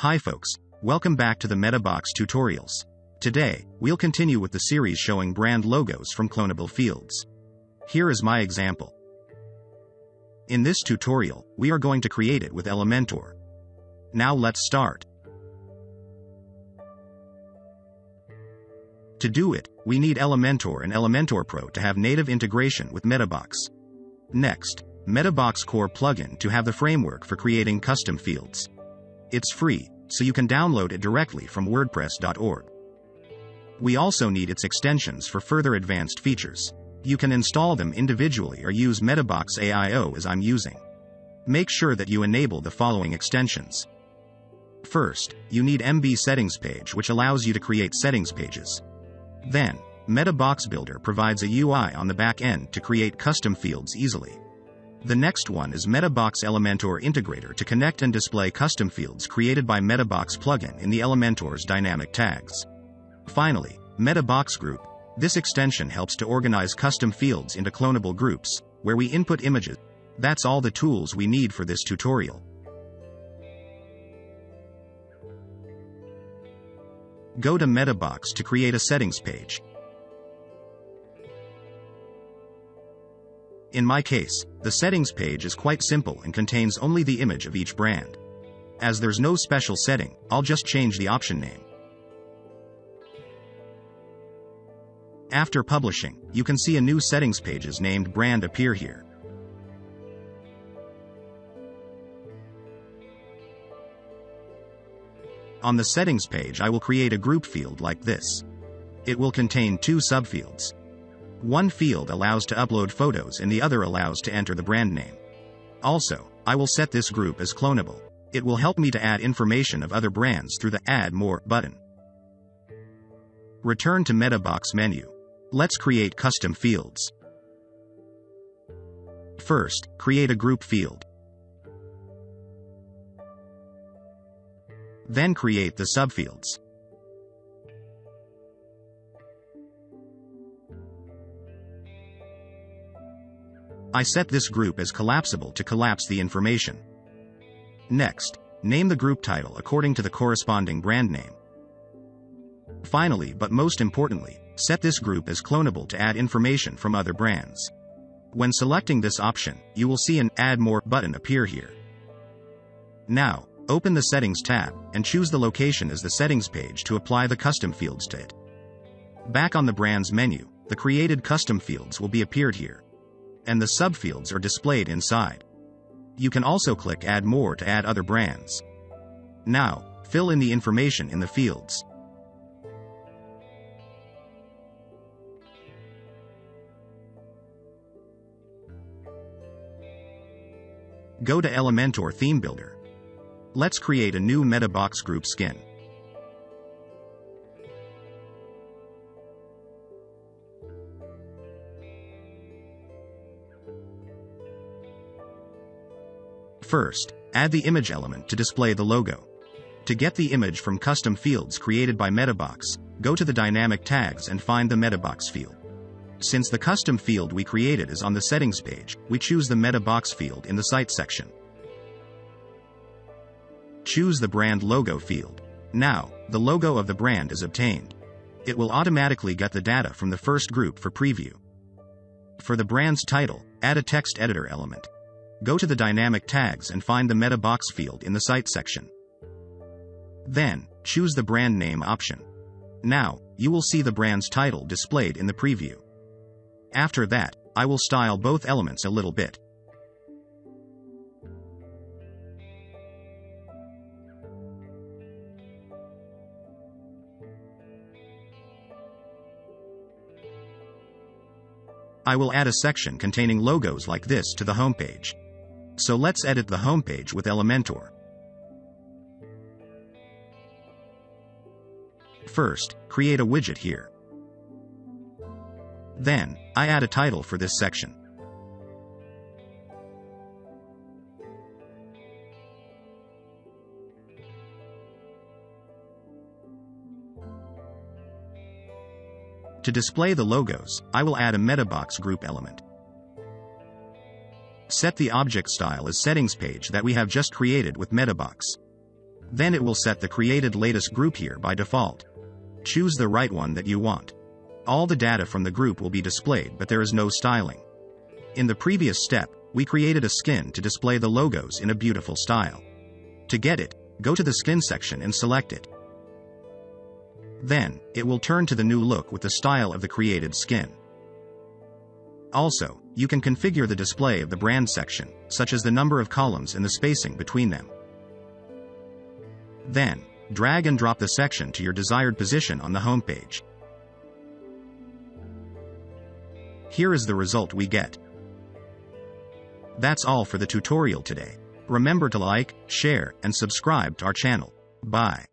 Hi folks, welcome back to the Meta Box tutorials. Today, we'll continue with the series showing brand logos from clonable fields. Here is my example. In this tutorial, we are going to create it with Elementor. Now let's start. To do it, we need Elementor and Elementor Pro to have native integration with Meta Box. Next, Meta Box Core plugin to have the framework for creating custom fields. It's free, so you can download it directly from wordpress.org. We also need its extensions for further advanced features. You can install them individually or use MetaBox AIO as I'm using. Make sure that you enable the following extensions. First, you need MB settings page, which allows you to create settings pages. Then, Meta Box Builder provides a UI on the back end to create custom fields easily. The next one is Meta Box Elementor Integrator to connect and display custom fields created by Meta Box plugin in the Elementor's dynamic tags. Finally, Meta Box Group. This extension helps to organize custom fields into clonable groups, where we input images. That's all the tools we need for this tutorial. Go to Meta Box to create a settings page. In my case, the settings page is quite simple and contains only the image of each brand. As there's no special setting, I'll just change the option name. After publishing, you can see a new settings pages named brand appear here. On the settings page, I will create a group field like this. It will contain two subfields. One field allows to upload photos and the other allows to enter the brand name. Also, I will set this group as clonable. It will help me to add information of other brands through the Add More button. Return to Meta Box menu. Let's create custom fields. First, create a group field. Then create the subfields. I set this group as collapsible to collapse the information. Next, name the group title according to the corresponding brand name. Finally, but most importantly, set this group as clonable to add information from other brands. When selecting this option, you will see an Add More button appear here. Now, open the Settings tab and choose the location as the settings page to apply the custom fields to it. Back on the Brands menu, the created custom fields will be appeared here, and the subfields are displayed inside. You can also click Add More to add other brands. Now, fill in the information in the fields. Go to Elementor Theme Builder. Let's create a new Meta Box Group skin. First, add the image element to display the logo. To get the image from custom fields created by MetaBox, go to the dynamic tags and find the MetaBox field. Since the custom field we created is on the settings page, we choose the MetaBox field in the Site section. Choose the brand logo field. Now, the logo of the brand is obtained. It will automatically get the data from the first group for preview. For the brand's title, add a text editor element. Go to the dynamic tags and find the Meta Box field in the Site section. Then, choose the brand name option. Now, you will see the brand's title displayed in the preview. After that, I will style both elements a little bit. I will add a section containing logos like this to the homepage. So let's edit the homepage with Elementor. First, create a widget here. Then, I add a title for this section. To display the logos, I will add a MetaBox group element. Set the object style as settings page that we have just created with MetaBox. Then it will set the created latest group here by default. Choose the right one that you want. All the data from the group will be displayed, but there is no styling. In the previous step, we created a skin to display the logos in a beautiful style. To get it, go to the skin section and select it. Then, it will turn to the new look with the style of the created skin. Also, you can configure the display of the brand section, such as the number of columns and the spacing between them. Then, drag and drop the section to your desired position on the homepage. Here is the result we get. That's all for the tutorial today. Remember to like, share, and subscribe to our channel. Bye.